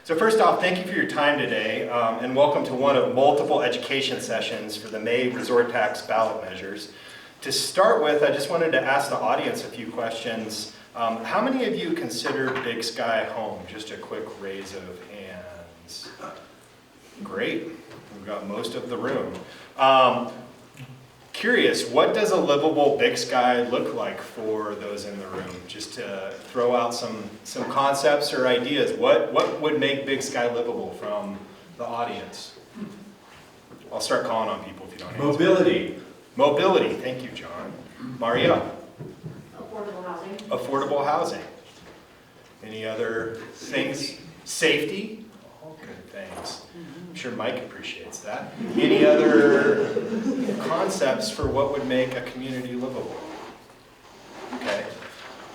So first off, thank you for your time today, and welcome to one of multiple education sessions for the May Resort Tax ballot measures. To start with, I just wanted to ask the audience a few questions. How many of you consider Big Sky home? Just a quick raise of hands. Great, we've got most of the room. Curious, what does a livable Big Sky look like for those in the room? Just to throw out some concepts or ideas. What would make Big Sky livable from the audience? I'll start calling on people if you don't answer. Mobility. Mobility, thank you, John. Maria? Affordable housing. Affordable housing. Any other things? Safety? All good things. I'm sure Mike appreciates that. Any other concepts for what would make a community livable? Okay.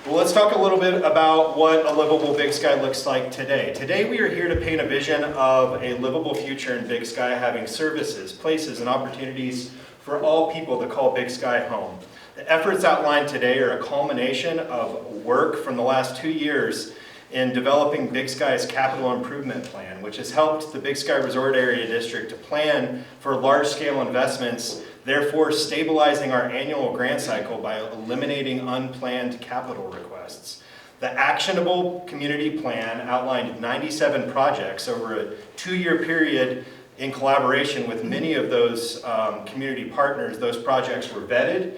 Well, let's talk a little bit about what a livable Big Sky looks like today. Today we are here to paint a vision of a livable future in Big Sky, having services, places, and opportunities for all people to call Big Sky home. The efforts outlined today are a culmination of work from the last 2 years in developing Big Sky's capital improvement plan, which has helped the Big Sky Resort Area District to plan for large-scale investments, therefore stabilizing our annual grant cycle by eliminating unplanned capital requests. The actionable community plan outlined 97 projects over a 2-year period in collaboration with many of those community partners. Those projects were vetted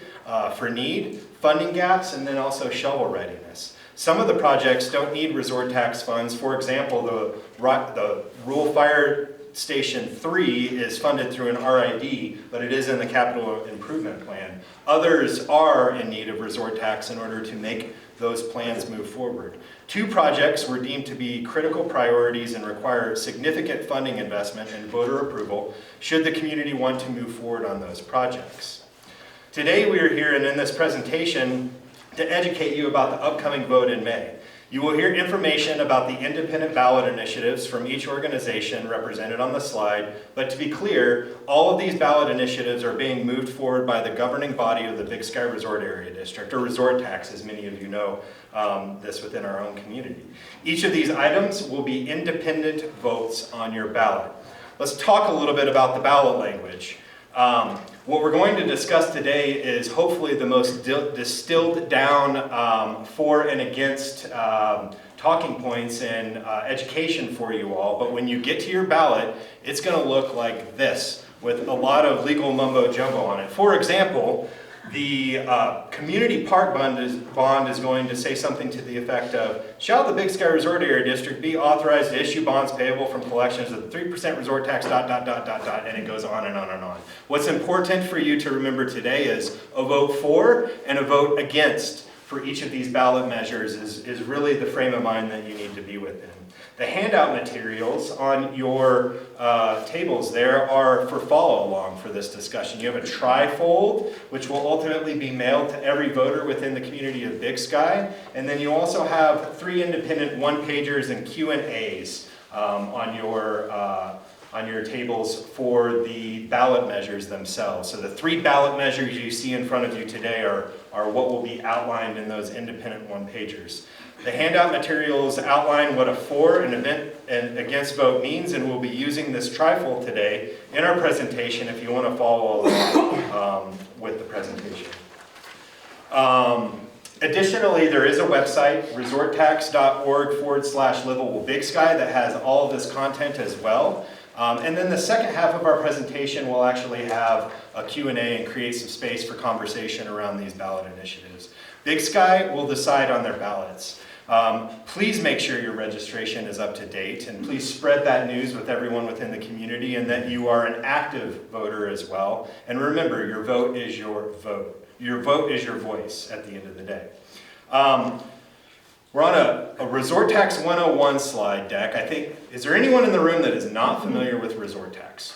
for need, funding gaps, and then also shovel readiness. Some of the projects don't need resort tax funds. For example, the Rural Fire Station 3 is funded through an RID, but it is in the capital improvement plan. Others are in need of resort tax in order to make those plans move forward. 2 projects were deemed to be critical priorities and require significant funding investment and voter approval should the community want to move forward on those projects. Today we are here and in this presentation to educate you about the upcoming vote in May. You will hear information about the independent ballot initiatives from each organization represented on the slide, but to be clear, all of these ballot initiatives are being moved forward by the governing body of the Big Sky Resort Area District, or Resort Tax, as many of you know this within our own community. Each of these items will be independent votes on your ballot. Let's talk a little bit about the ballot language. What we're going to discuss today is hopefully the most distilled down for and against talking points in education for you all. But when you get to your ballot, it's going to look like this with a lot of legal mumbo jumbo on it. For example, the community park bond is going to say something to the effect of, shall the Big Sky Resort Area District be authorized to issue bonds payable from collections of the 3% resort tax, ... and it goes on and on and on. What's important for you to remember today is a vote for and a vote against for each of these ballot measures is really the frame of mind that you need to be within. The handout materials on your tables there are for follow along for this discussion. You have a trifold, which will ultimately be mailed to every voter within the community of Big Sky. And then you also have 3 independent one-pagers and Q&As on your tables for the ballot measures themselves. So the 3 ballot measures you see in front of you today are what will be outlined in those independent one-pagers. The handout materials outline what a for and against vote means, and we'll be using this trifold today in our presentation if you want to follow along with the presentation. Additionally, there is a website, resorttax.org/livable Big Sky, that has all of this content as well. And then the second half of our presentation will actually have a Q&A and create some space for conversation around these ballot initiatives. Big Sky will decide on their ballots. Please make sure your registration is up to date, and please spread that news with everyone within the community, and that you are an active voter as well. And remember, your vote is your vote. Your vote is your voice at the end of the day. We're on a Resort Tax 101 slide deck. I think, is there anyone in the room that is not familiar with Resort Tax?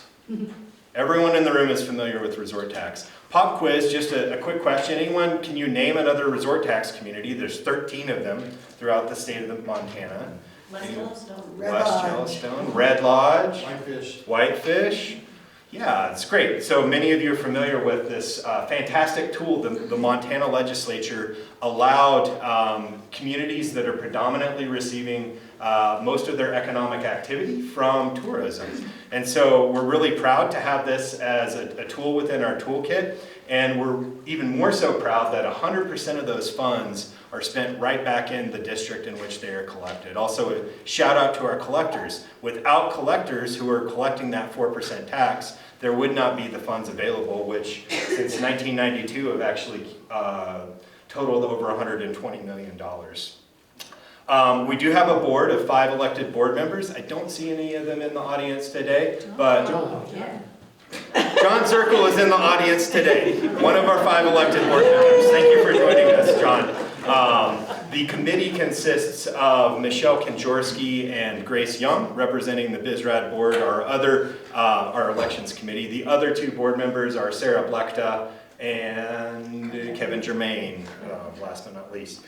Everyone in the room is familiar with Resort Tax. Pop quiz, just a quick question. Anyone, can you name another resort tax community? There's 13 of them throughout the state of Montana. West Yellowstone. West Yellowstone. Red Lodge. Whitefish. Whitefish. Yeah, it's great. So many of you are familiar with this fantastic tool. The Montana legislature allowed communities that are predominantly receiving most of their economic activity from tourism. And so we're really proud to have this as a tool within our toolkit. And we're even more so proud that 100% of those funds are spent right back in the district in which they are collected. Also, a shout out to our collectors. Without collectors who are collecting that 4% tax, there would not be the funds available, which since 1992 have actually totaled over $120 million. We do have a board of 5 elected board members. I don't see any of them in the audience today, but John Zirkle is in the audience today, one of our 5 elected board members. Thank you for joining us, John. The committee consists of Michelle Konjorski and Grace Young, representing the BSRAD board, our elections committee. The other 2 board members are Sarah Blechta and Kevin Germain, last but not least.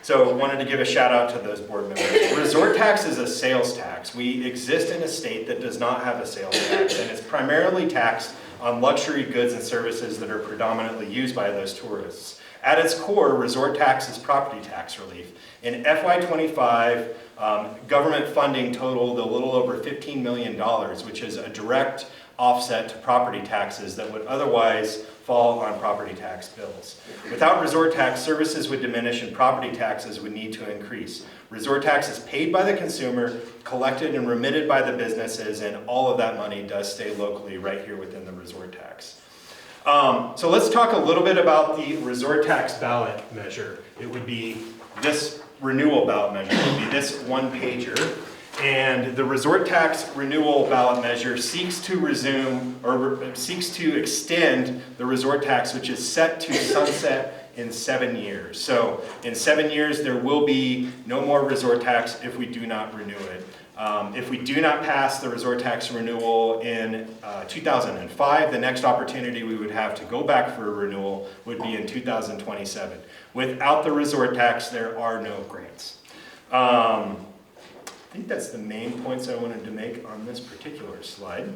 So wanted to give a shout out to those board members. Resort tax is a sales tax. We exist in a state that does not have a sales tax, and it's primarily taxed on luxury goods and services that are predominantly used by those tourists. At its core, resort tax is property tax relief. In FY25, government funding totaled a little over $15 million, which is a direct offset to property taxes that would otherwise fall on property tax bills. Without resort tax, services would diminish and property taxes would need to increase. Resort tax is paid by the consumer, collected and remitted by the businesses, and all of that money does stay locally right here within the resort tax. So let's talk a little bit about the resort tax ballot measure. It would be this renewal ballot measure. It would be this one-pager. And the resort tax renewal ballot measure seeks to extend the resort tax, which is set to sunset in 7 years. So in 7 years, there will be no more resort tax if we do not renew it. If we do not pass the resort tax renewal in 2005, the next opportunity we would have to go back for a renewal would be in 2027. Without the resort tax, there are no grants. I think that's the main points I wanted to make on this particular slide.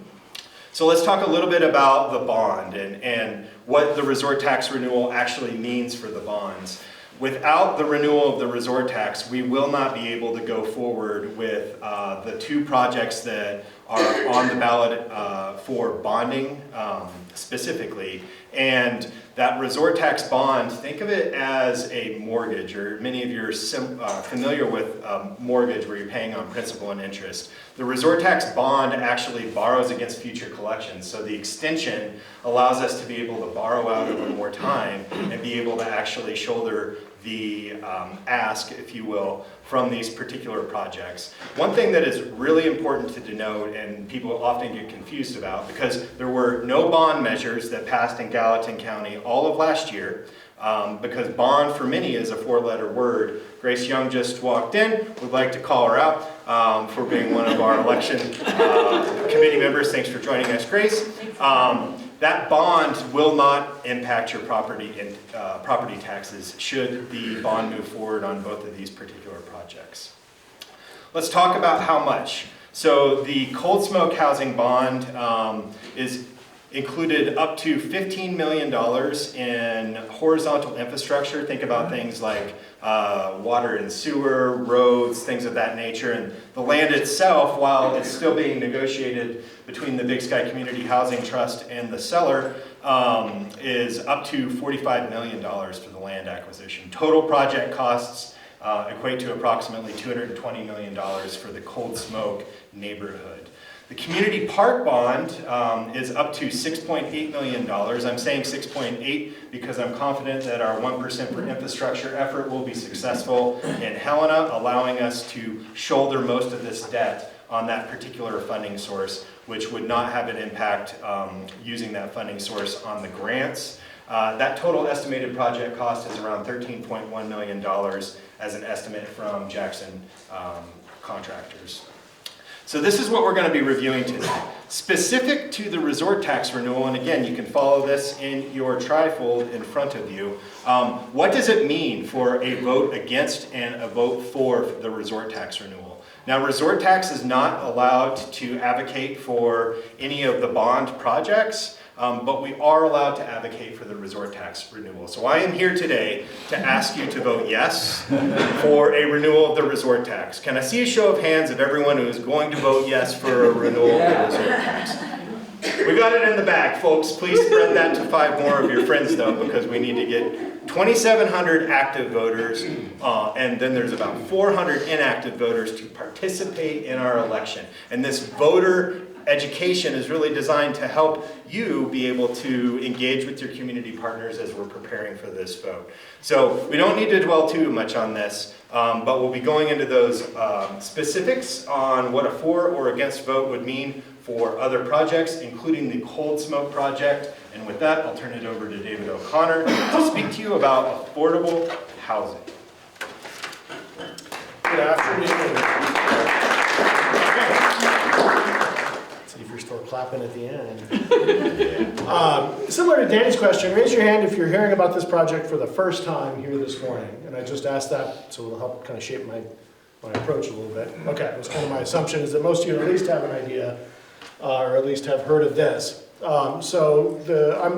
So let's talk a little bit about the bond and what the resort tax renewal actually means for the bonds. Without the renewal of the resort tax, we will not be able to go forward with the 2 projects that are on the ballot for bonding specifically. And that resort tax bond, think of it as a mortgage, or many of you are familiar with mortgage where you're paying on principal and interest. The resort tax bond actually borrows against future collections. So the extension allows us to be able to borrow out over more time and be able to actually shoulder the ask, if you will, from these particular projects. One thing that is really important to denote, and people often get confused about, because there were no bond measures that passed in Gallatin County all of last year, because bond for many is a 4-letter word. Grace Young just walked in. Would like to call her out for being one of our election committee members. Thanks for joining us, Grace. That bond will not impact your property taxes should the bond move forward on both of these particular projects. Let's talk about how much. So the cold smoke housing bond is included up to $15 million in horizontal infrastructure. Think about things like water and sewer, roads, things of that nature. And the land itself, while it's still being negotiated between the Big Sky Community Housing Trust and the seller, is up to $45 million for the land acquisition. Total project costs equate to approximately $220 million for the cold smoke neighborhood. The community park bond is up to $6.8 million. I'm saying 6.8 because I'm confident that our 1% for infrastructure effort will be successful in Helena, allowing us to shoulder most of this debt on that particular funding source, which would not have an impact using that funding source on the grants. That total estimated project cost is around $13.1 million as an estimate from Jackson contractors. So this is what we're going to be reviewing today. Specific to the resort tax renewal, and again, you can follow this in your trifold in front of you. What does it mean for a vote against and a vote for the resort tax renewal? Now, resort tax is not allowed to advocate for any of the bond projects, but we are allowed to advocate for the resort tax renewal. So I am here today to ask you to vote yes for a renewal of the resort tax. Can I see a show of hands of everyone who is going to vote yes for a renewal of the resort tax? We got it in the bag, folks. Please spread that to 5 more of your friends, though, because we need to get 2,700 active voters, and then there's about 400 inactive voters to participate in our election. And this voter education is really designed to help you be able to engage with your community partners as we're preparing for this vote. So we don't need to dwell too much on this, but we'll be going into those specifics on what a for or against vote would mean for other projects, including the cold smoke project. And with that, I'll turn it over to David O'Connor to speak to you about affordable housing. Good afternoon. See if you're still clapping at the end. Similar to Danny's question, raise your hand if you're hearing about this project for the first time here this morning. And I just asked that so it'll help kind of shape my approach a little bit. Okay, that's kind of my assumption is that most of you at least have an idea or at least have heard of this. I'm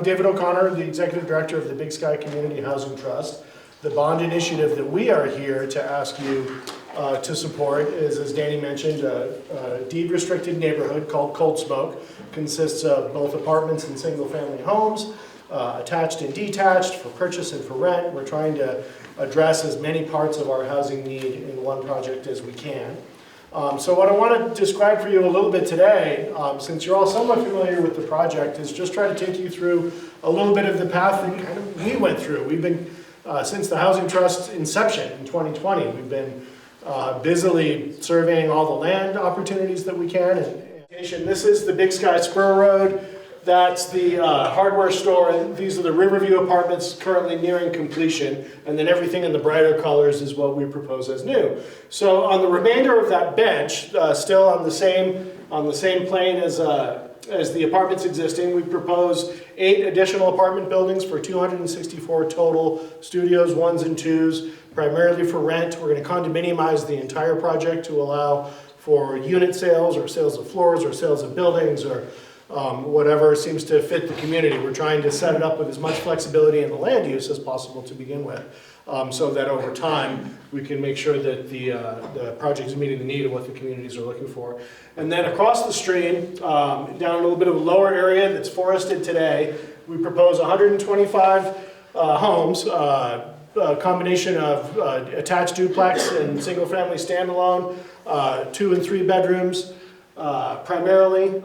David O'Connor, the Executive Director of the Big Sky Community Housing Trust. The bond initiative that we are here to ask you to support is, as Danny mentioned, a deed-restricted neighborhood called Cold Smoke. Consists of both apartments and single-family homes, attached and detached, for purchase and for rent. We're trying to address as many parts of our housing need in one project as we can. So what I want to describe for you a little bit today, since you're all somewhat familiar with the project, is just try to take you through a little bit of the path that kind of we went through. We've been, since the Housing Trust's inception in 2020, we've been busily surveying all the land opportunities that we can. And this is the Big Sky Spur Road. That's the hardware store. These are the Riverview apartments currently nearing completion. And then everything in the brighter colors is what we propose as new. So on the remainder of that bench, still on the same plane as the apartments existing, we propose 8 additional apartment buildings for 264 total studios, 1s and 2s, primarily for rent. We're going to condominiumize the entire project to allow for unit sales or sales of floors or sales of buildings or whatever seems to fit the community. We're trying to set it up with as much flexibility in the land use as possible to begin with, so that over time we can make sure that the project is meeting the need of what the communities are looking for. And then across the stream, down a little bit of a lower area that's forested today, we propose 125 homes, a combination of attached duplex and single-family standalone, 2 and 3 bedrooms. Primarily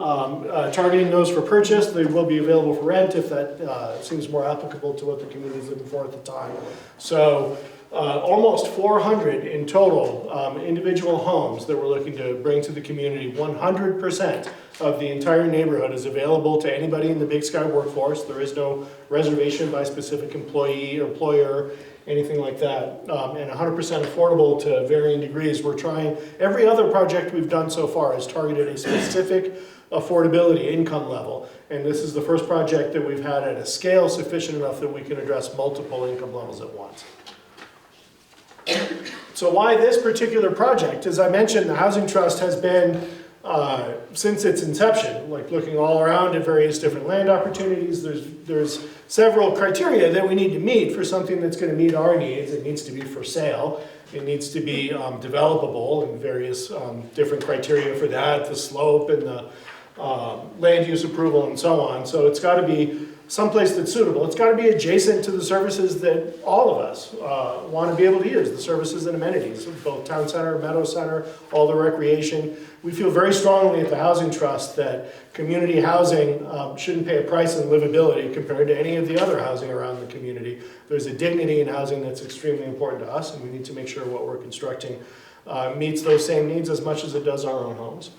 targeting those for purchase. They will be available for rent if that seems more applicable to what the community is looking for at the time. So almost 400 in total individual homes that we're looking to bring to the community. 100% of the entire neighborhood is available to anybody in the Big Sky workforce. There is no reservation by specific employee or employer, anything like that, and 100% affordable to varying degrees. We're trying, every other project we've done so far has targeted a specific affordability income level, and this is the first project that we've had at a scale sufficient enough that we can address multiple income levels at once. So why this particular project? As I mentioned, the Housing Trust has been, since its inception, like looking all around at various different land opportunities. There's several criteria that we need to meet for something that's going to meet our needs. It needs to be for sale. It needs to be developable, and various different criteria for that, the slope and the land use approval and so on. So it's got to be someplace that's suitable. It's got to be adjacent to the services that all of us want to be able to use, the services and amenities of both Town Center, Meadow Center, all the recreation. We feel very strongly at the Housing Trust that community housing shouldn't pay a price in livability compared to any of the other housing around the community. There's a dignity in housing that's extremely important to us, and we need to make sure what we're constructing meets those same needs as much as it does our own homes.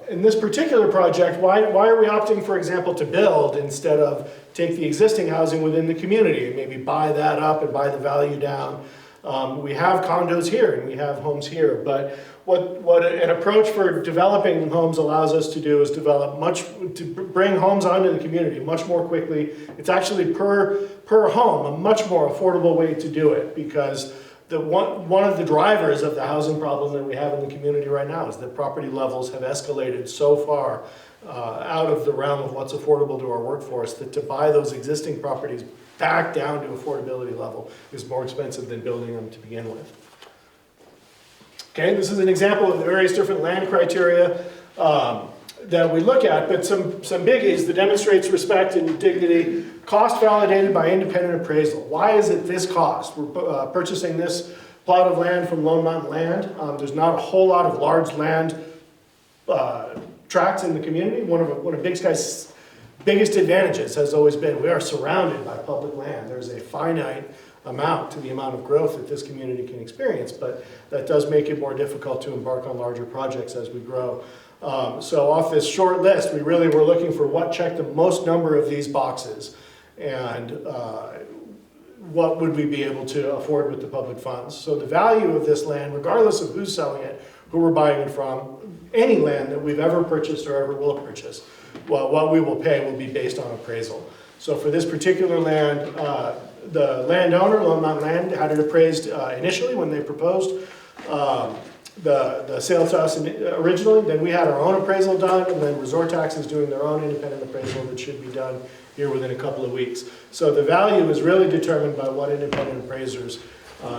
In this particular project, why are we opting, for example, to build instead of take the existing housing within the community and maybe buy that up and buy the value down? We have condos here and we have homes here, but what an approach for developing homes allows us to do is to bring homes onto the community much more quickly. It's actually per home, a much more affordable way to do it, because one of the drivers of the housing problem that we have in the community right now is that property levels have escalated so far out of the realm of what's affordable to our workforce that to buy those existing properties back down to affordability level is more expensive than building them to begin with. Okay, this is an example of the various different land criteria that we look at, but some biggies that demonstrates respect and dignity. Cost validated by independent appraisal. Why is it this cost? We're purchasing this plot of land from Lone Mountain Land. There's not a whole lot of large land tracts in the community. One of Big Sky's biggest advantages has always been we are surrounded by public land. There's a finite amount to the amount of growth that this community can experience, but that does make it more difficult to embark on larger projects as we grow. So off this short list, we really were looking for what checked the most number of these boxes and what would we be able to afford with the public funds. So the value of this land, regardless of who's selling it, who we're buying it from, any land that we've ever purchased or ever will purchase, well, what we will pay will be based on appraisal. So for this particular land, the landowner, Lone Mountain Land, had it appraised initially when they proposed the sale to us originally. Then we had our own appraisal done, and then Resort Tax is doing their own independent appraisal that should be done here within a couple of weeks. So the value is really determined by what independent appraisers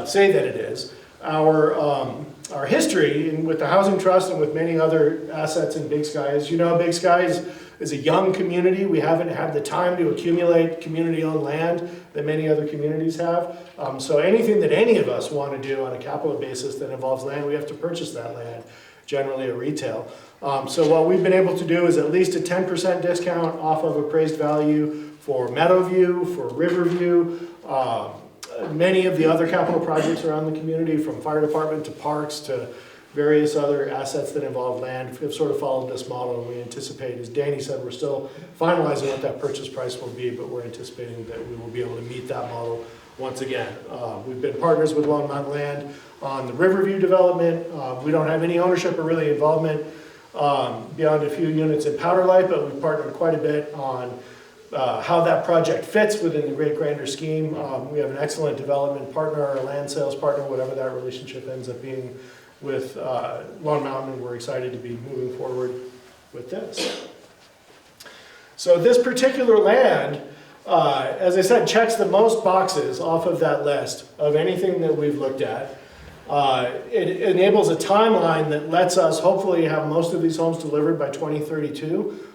say that it is. Our history with the Housing Trust and with many other assets in Big Sky, as you know, Big Sky is a young community. We haven't had the time to accumulate community-owned land that many other communities have. So anything that any of us want to do on a capital basis that involves land, we have to purchase that land, generally at retail. So what we've been able to do is at least a 10% discount off of appraised value for Meadowview, for Riverview, many of the other capital projects around the community, from fire department to parks to various other assets that involve land, have sort of followed this model, and we anticipate, as Danny said, we're still finalizing what that purchase price will be, but we're anticipating that we will be able to meet that model once again. We've been partners with Lone Mountain Land on the Riverview development. We don't have any ownership or really involvement beyond a few units in Powder Light, but we've partnered quite a bit on how that project fits within the great grander scheme. We have an excellent development partner, or land sales partner, whatever that relationship ends up being with Lone Mountain, and we're excited to be moving forward with this. So this particular land, as I said, checks the most boxes off of that list of anything that we've looked at. It enables a timeline that lets us hopefully have most of these homes delivered by 2032.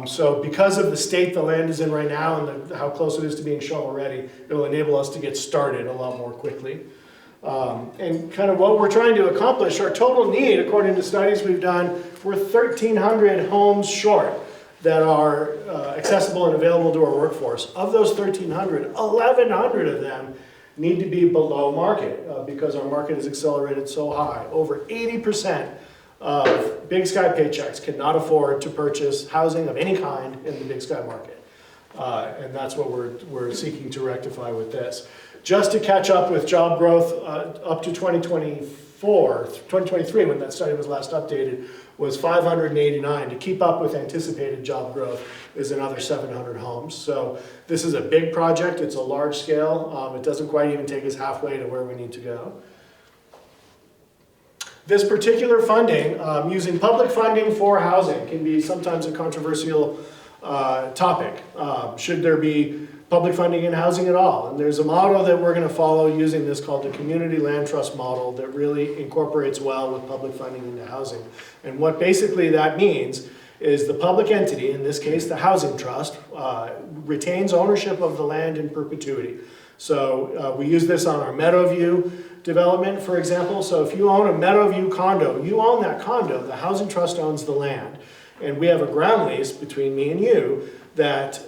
So because of the state the land is in right now and how close it is to being shovel ready, it will enable us to get started a lot more quickly. And kind of what we're trying to accomplish, our total need, according to studies we've done, we're 1,300 homes short that are accessible and available to our workforce. Of those 1,300, 1,100 of them need to be below market because our market has accelerated so high. Over 80% of Big Sky paychecks cannot afford to purchase housing of any kind in the Big Sky market. And that's what we're seeking to rectify with this. Just to catch up with job growth up to 2023, when that study was last updated, was 589. To keep up with anticipated job growth is another 700 homes. So this is a big project. It's a large scale. It doesn't quite even take us halfway to where we need to go. This particular funding, using public funding for housing, can be sometimes a controversial topic. Should there be public funding in housing at all? And there's a model that we're going to follow using this called the Community Land Trust model that really incorporates well with public funding into housing. And what basically that means is the public entity, in this case the Housing Trust, retains ownership of the land in perpetuity. So we use this on our Meadowview development, for example. So if you own a Meadowview condo, you own that condo, the Housing Trust owns the land. And we have a ground lease between me and you that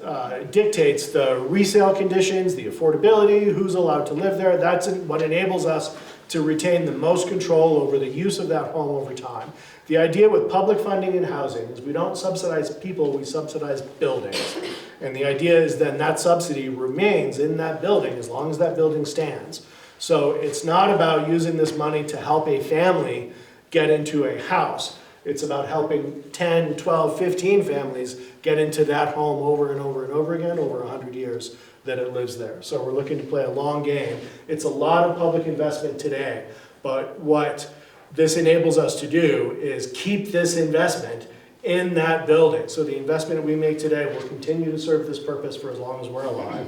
dictates the resale conditions, the affordability, who's allowed to live there. That's what enables us to retain the most control over the use of that home over time. The idea with public funding in housing is we don't subsidize people, we subsidize buildings. And the idea is then that subsidy remains in that building as long as that building stands. So it's not about using this money to help a family get into a house. It's about helping 10, 12, 15 families get into that home over and over and over again over 100 years that it lives there. So we're looking to play a long game. It's a lot of public investment today, but what this enables us to do is keep this investment in that building. So the investment we make today will continue to serve this purpose for as long as we're alive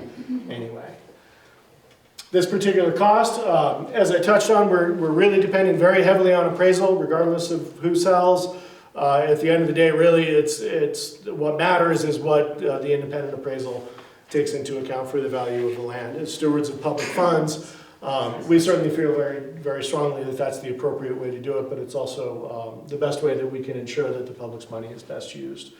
anyway. This particular cost, as I touched on, we're really depending very heavily on appraisal, regardless of who sells. At the end of the day, really, it's what matters is what the independent appraisal takes into account for the value of the land. As stewards of public funds, we certainly feel very, very strongly that that's the appropriate way to do it, but it's also the best way that we can ensure that the public's money is best used.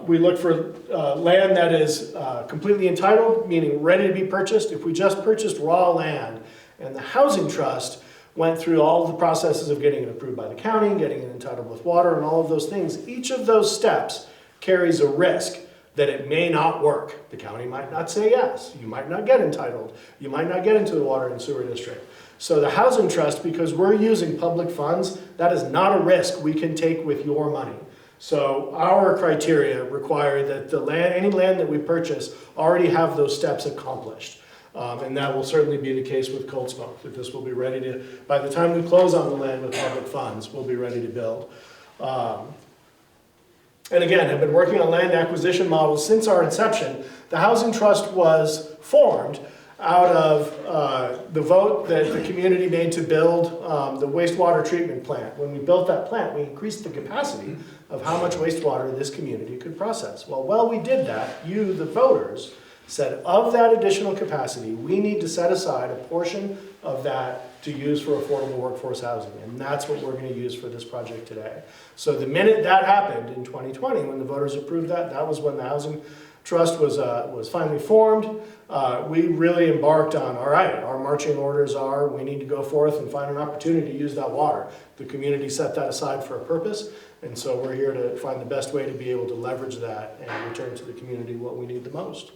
We look for land that is completely entitled, meaning ready to be purchased. If we just purchased raw land and the housing trust went through all of the processes of getting it approved by the county, getting it entitled with water and all of those things, each of those steps carries a risk that it may not work. The county might not say yes. You might not get entitled. You might not get into the water and sewer district. So the housing trust, because we're using public funds, that is not a risk we can take with your money. So our criteria require that the land, any land that we purchase already have those steps accomplished. And that will certainly be the case with Cold Smoke, that this will be ready to, by the time we close on the land with public funds, we'll be ready to build. And again, I've been working on land acquisition models since our inception. The Housing Trust was formed out of the vote that the community made to build the wastewater treatment plant. When we built that plant, we increased the capacity of how much wastewater this community could process. Well, while we did that, you, the voters, said of that additional capacity, we need to set aside a portion of that to use for affordable workforce housing. And that's what we're going to use for this project today. So the minute that happened in 2020, when the voters approved that, that was when the Housing Trust was finally formed. We really embarked on, all right, our marching orders are we need to go forth and find an opportunity to use that water. The community set that aside for a purpose, and so we're here to find the best way to be able to leverage that and return to the community what we need the most.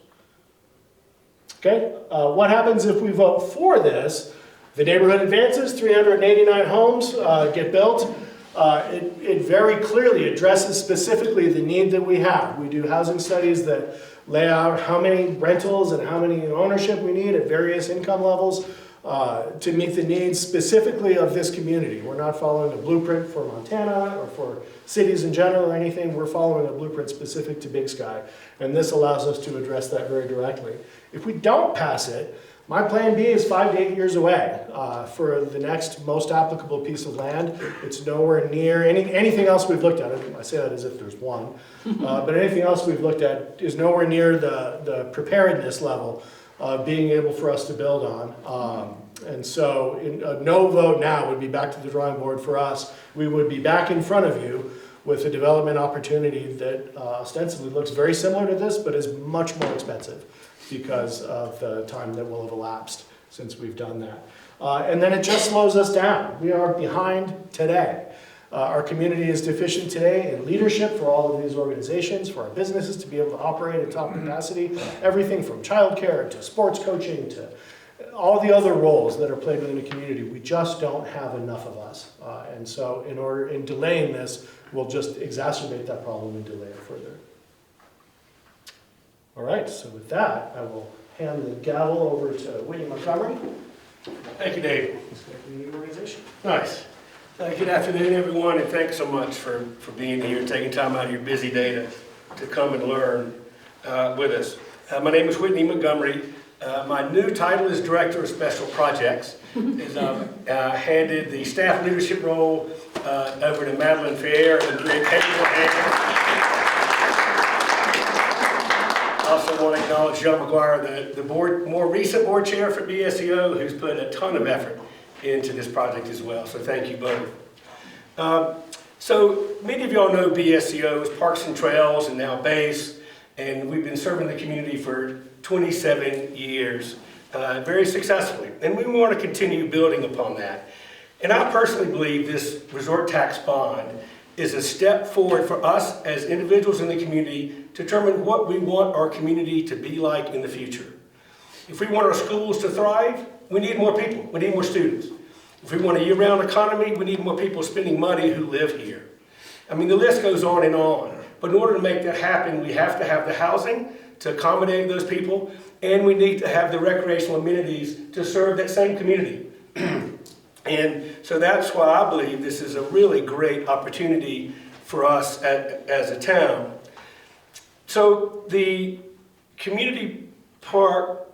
Okay, what happens if we vote for this? The neighborhood advances, 389 homes get built. It very clearly addresses specifically the need that we have. We do housing studies that lay out how many rentals and how many ownership we need at various income levels to meet the needs specifically of this community. We're not following a blueprint for Montana or for cities in general or anything. We're following a blueprint specific to Big Sky, and this allows us to address that very directly. If we don't pass it, my plan B is 5 to 8 years away for the next most applicable piece of land. It's nowhere near anything else we've looked at. I say that as if there's one, but anything else we've looked at is nowhere near the preparedness level of being able for us to build on. And so a no vote now would be back to the drawing board for us. We would be back in front of you with a development opportunity that ostensibly looks very similar to this, but is much more expensive because of the time that will have elapsed since we've done that. And then it just slows us down. We are behind today. Our community is deficient today in leadership for all of these organizations, for our businesses to be able to operate at top capacity, everything from childcare to sports coaching to all the other roles that are played within the community. We just don't have enough of us. And so in delaying this, we'll just exacerbate that problem and delay it further. All right, so with that, I will hand the gavel over to Whitney Montgomery. Thank you, Dave. The organization. Nice. Good afternoon, everyone, and thanks so much for being here, taking time out of your busy day to come and learn with us. My name is Whitney Montgomery. My new title is Director of Special Projects. As I handed the staff leadership role over to Madeline Fair and Greg Hayden. I also want to acknowledge John McGuire, the more recent board chair for BSCO, who's put a ton of effort into this project as well. So thank you both. So many of y'all know BSCO is Parks and Trails and now BASE, and we've been serving the community for 27 years, very successfully. And we want to continue building upon that. And I personally believe this resort tax bond is a step forward for us as individuals in the community to determine what we want our community to be like in the future. If we want our schools to thrive, we need more people, we need more students. If we want a year-round economy, we need more people spending money who live here. I mean, the list goes on and on. But in order to make that happen, we have to have the housing to accommodate those people, and we need to have the recreational amenities to serve that same community. And so that's why I believe this is a really great opportunity for us as a town. So the community park,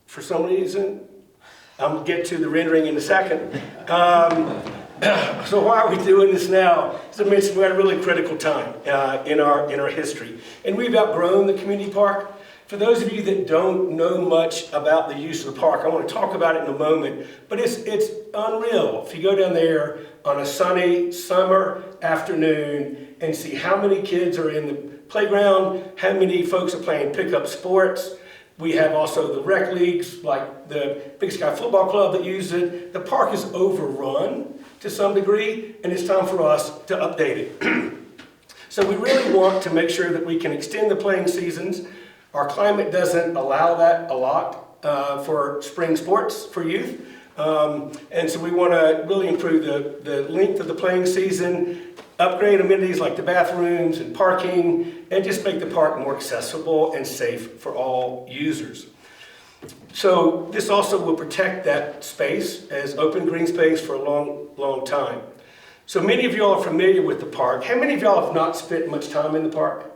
for some reason, I'll get to the rendering in a second. So why are we doing this now? As I mentioned, we're at a really critical time in our history. And we've outgrown the community park. For those of you that don't know much about the use of the park, I want to talk about it in a moment, but it's unreal. If you go down there on a sunny summer afternoon and see how many kids are in the playground, how many folks are playing pickup sports. We have also the rec leagues, like the Big Sky Football Club that use it. The park is overrun to some degree, and it's time for us to update it. So we really want to make sure that we can extend the playing seasons. Our climate doesn't allow that a lot for spring sports for youth. And so we want to really improve the length of the playing season, upgrade amenities like the bathrooms and parking, and just make the park more accessible and safe for all users. So this also will protect that space as open green space for a long, long time. So many of y'all are familiar with the park. How many of y'all have not spent much time in the park?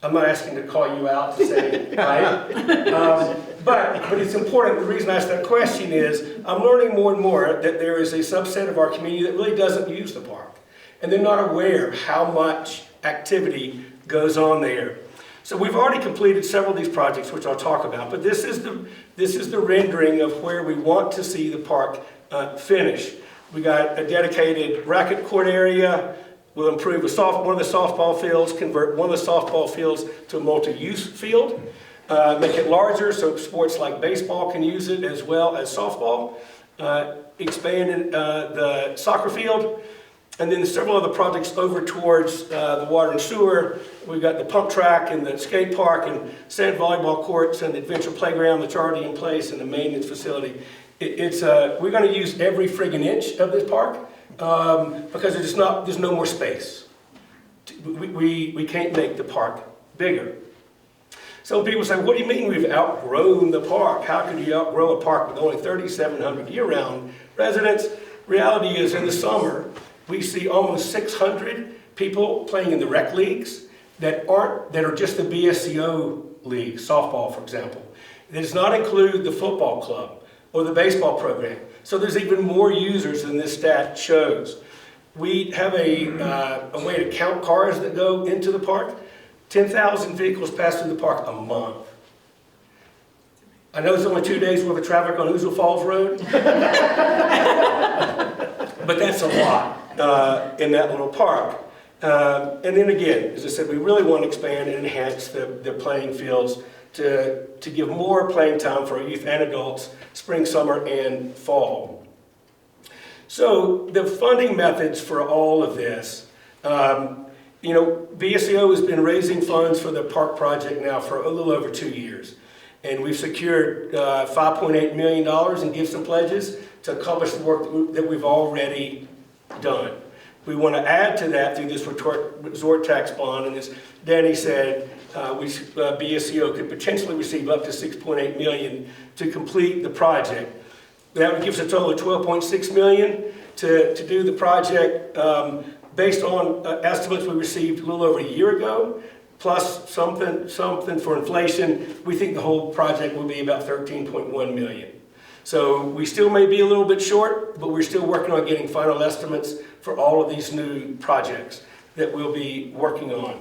I'm not asking to call you out to say, right? But it's important. The reason I asked that question is I'm learning more and more that there is a subset of our community that really doesn't use the park. And they're not aware how much activity goes on there. So we've already completed several of these projects, which I'll talk about, but this is the rendering of where we want to see the park finish. We got a dedicated racket court area. We'll improve one of the softball fields, convert one of the softball fields to a multi-use field, make it larger so sports like baseball can use it as well as softball, expand the soccer field, and then several other projects over towards the water and sewer. We've got the pump track and the skate park and sand volleyball courts and the adventure playground that's already in place and the maintenance facility. We're going to use every friggin' inch of this park because there's no more space. We can't make the park bigger. Some people say, what do you mean we've outgrown the park? How could you outgrow a park with only 3,700 year-round residents? Reality is in the summer, we see almost 600 people playing in the rec leagues that are just the BSCO league, softball, for example. It does not include the football club or the baseball program. So there's even more users than this stat shows. We have a way to count cars that go into the park. 10,000 vehicles pass through the park a month. I know it's only 2 days worth of traffic on Ouzel Falls Road, but that's a lot in that little park. And then again, as I said, we really want to expand and enhance the playing fields to give more playing time for our youth and adults, spring, summer, and fall. So the funding methods for all of this, BSCO has been raising funds for the park project now for a little over 2 years. And we've secured $5.8 million in gifts and pledges to accomplish the work that we've already done. We want to add to that through this resort tax bond, and as Danny said, BSCO could potentially receive up to $6.8 million to complete the project. That would give us a total of $12.6 million to do the project based on estimates we received a little over a year ago, plus something for inflation. We think the whole project will be about $13.1 million. So we still may be a little bit short, but we're still working on getting final estimates for all of these new projects that we'll be working on.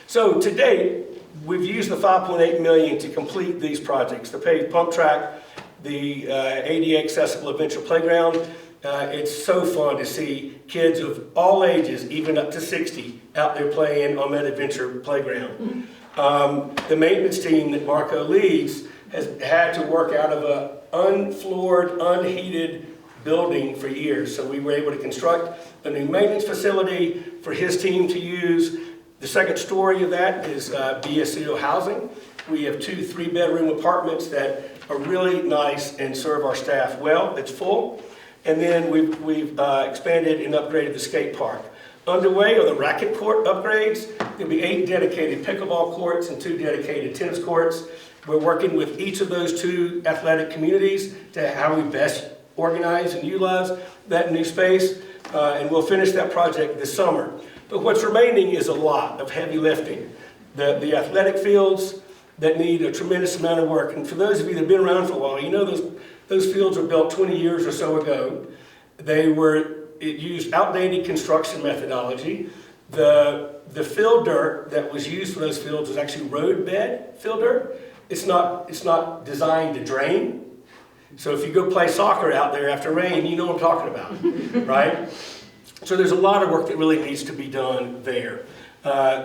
So to date, we've used the $5.8 million to complete these projects, the paved pump track, the ADA accessible adventure playground. It's so fun to see kids of all ages, even up to 60, out there playing on that adventure playground. The maintenance team that Marco leads has had to work out of an unfloored, unheated building for years. So we were able to construct a new maintenance facility for his team to use. The second story of that is BSCO housing. We have 2 3-bedroom apartments that are really nice and serve our staff well. It's full. And then we've expanded and upgraded the skate park. Underway are the racket court upgrades. There'll be 8 dedicated pickleball courts and 2 dedicated tennis courts. We're working with each of those 2 athletic communities to how we best organize and utilize that new space. And we'll finish that project this summer. But what's remaining is a lot of heavy lifting. The athletic fields that need a tremendous amount of work. And for those of you that have been around for a while, you know those fields were built 20 years or so ago. It used outdated construction methodology. The fill dirt that was used for those fields was actually roadbed fill dirt. It's not designed to drain. So if you go play soccer out there after rain, you know what I'm talking about, right? So there's a lot of work that really needs to be done there.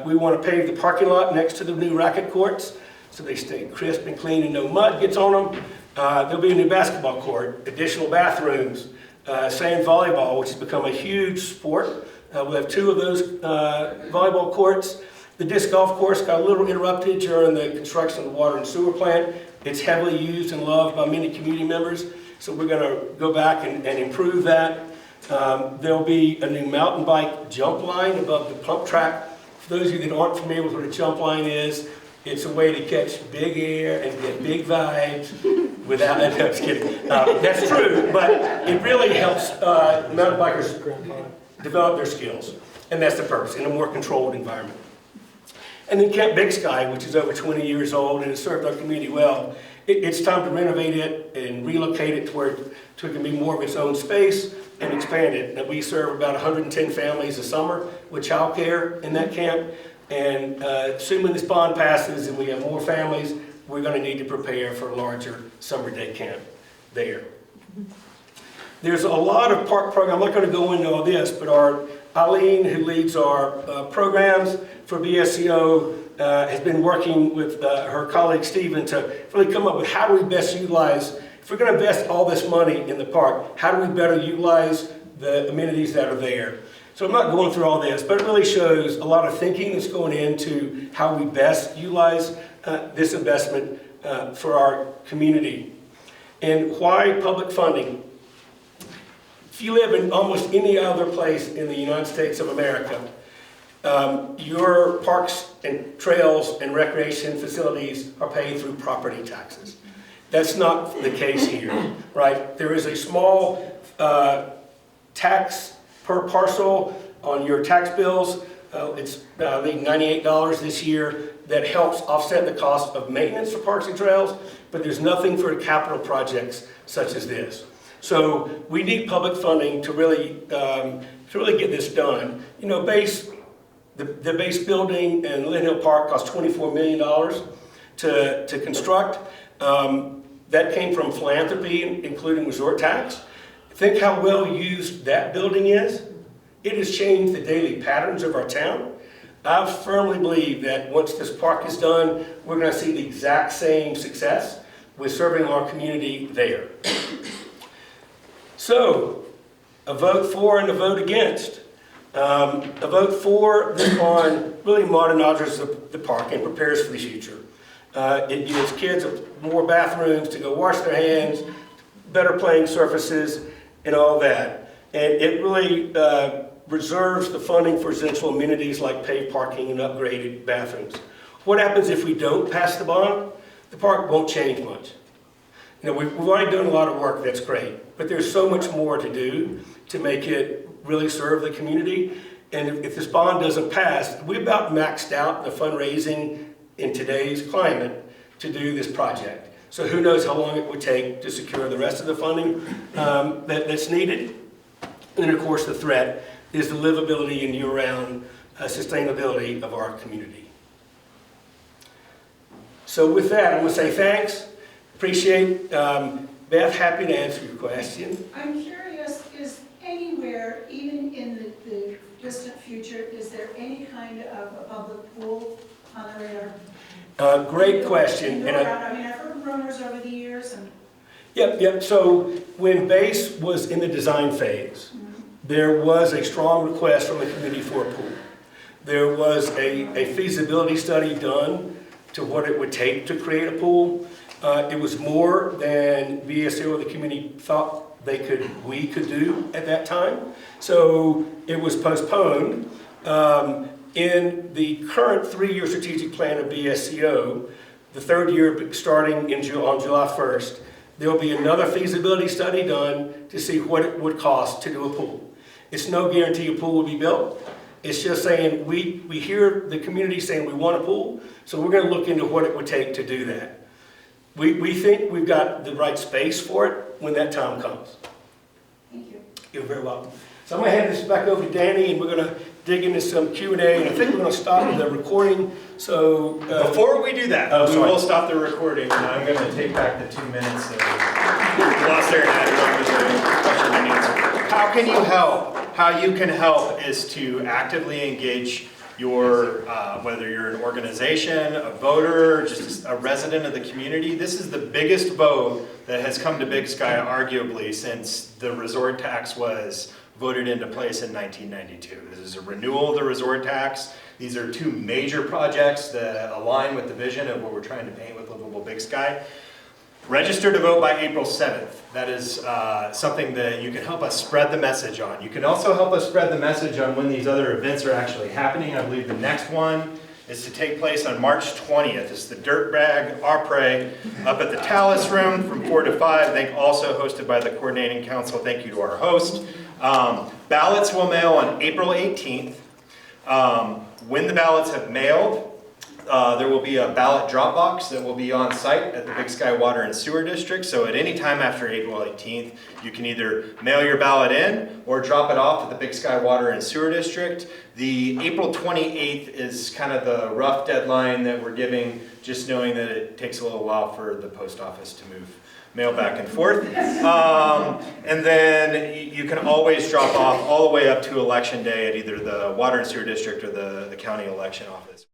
We want to pave the parking lot next to the new racket courts so they stay crisp and clean and no mud gets on them. There'll be a new basketball court, additional bathrooms, sand volleyball, which has become a huge sport. We'll have 2 of those volleyball courts. The disc golf course got a little interrupted during the construction of the water and sewer plant. It's heavily used and loved by many community members, so we're going to go back and improve that. There'll be a new mountain bike jump line above the pump track. For those of you that aren't familiar with what a jump line is, it's a way to catch big air and get big vibes without, no, I'm just kidding. That's true, but it really helps mountain bikers develop their skills, and that's the purpose, in a more controlled environment. And then Camp Big Sky, which is over 20 years old and has served our community well, it's time to renovate it and relocate it to where it can be more of its own space and expand it. And we serve about 110 families a summer with childcare in that camp. And assuming this bond passes and we have more families, we're going to need to prepare for a larger summer day camp there. There's a lot of park programs. I'm not going to go into all this, but our Eileen, who leads our programs for BSCO, has been working with her colleague Stephen to really come up with how do we best utilize, if we're going to invest all this money in the park, how do we better utilize the amenities that are there? So I'm not going through all this, but it really shows a lot of thinking that's going into how we best utilize this investment for our community. And why public funding? If you live in almost any other place in the United States of America, your parks and trails and recreation facilities are paid through property taxes. That's not the case here, right? There is a small tax per parcel on your tax bills. It's I think $98 this year that helps offset the cost of maintenance for parks and trails, but there's nothing for capital projects such as this. So we need public funding to really get this done. You know, the base building in Lynn Hill Park cost $24 million to construct. That came from philanthropy, including Resort Tax. Think how well used that building is. It has changed the daily patterns of our town. I firmly believe that once this park is done, we're going to see the exact same success with serving our community there. So, a vote for and a vote against. A vote for this bond really modernizes the park and prepares for the future. It gives kids more bathrooms to go wash their hands, better playing surfaces, and all that. And it really reserves the funding for essential amenities like paved parking and upgraded bathrooms. What happens if we don't pass the bond? The park won't change much. You know, we've already done a lot of work, that's great, but there's so much more to do to make it really serve the community. And if this bond doesn't pass, we about maxed out the fundraising in today's climate to do this project. So who knows how long it would take to secure the rest of the funding that's needed. And then of course the threat is the livability and year-round sustainability of our community. So with that, I'm going to say thanks. Appreciate Beth, happy to answer your question. I'm curious, is anywhere, even in the distant future, is there any kind of a public pool on the radar? Great question. And I mean, I've heard rumors over the years. And Yep. So when BASE was in the design phase, there was a strong request from the community for a pool. There was a feasibility study done to what it would take to create a pool. It was more than BSCO or the community thought we could do at that time. So it was postponed. In the current 3-year strategic plan of BSCO, the 3rd year starting on July 1st, there will be another feasibility study done to see what it would cost to do a pool. It's no guarantee a pool will be built. It's just saying we hear the community saying we want a pool, so we're going to look into what it would take to do that. We think we've got the right space for it when that time comes. Thank you. You're very welcome. So I'm going to hand this back over to Danny, and we're going to dig into some Q&A, and I think we're going to stop the recording. So Before we do that, Oh, we sorry. will stop the recording, and I'm going to take back the 2 minutes of lost there and added on to the question and answer. How can you help? How you can help is to actively engage your, whether you're an organization, a voter, just a resident of the community. This is the biggest vote that has come to Big Sky arguably since the resort tax was voted into place in 1992. This is a renewal of the resort tax. These are 2 major projects that align with the vision of what we're trying to paint with Livable Big Sky. Register to vote by April 7th. That is something that you can help us spread the message on. You can also help us spread the message on when these other events are actually happening. I believe the next one is to take place on March 20th. It's the Dirtbag Après up at the Talus Room from 4 to 5. I think also hosted by the Coordinating Council. Thank you to our host. Ballots will mail on April 18th. When the ballots have mailed, there will be a ballot drop box that will be on site at the Big Sky Water and Sewer District. So at any time after April 18th, you can either mail your ballot in or drop it off at the Big Sky Water and Sewer District. The April 28th is kind of the rough deadline that we're giving, just knowing that it takes a little while for the post office to move mail back and forth. And then you can always drop off all the way up to election day at either the Water and Sewer District or the county election office.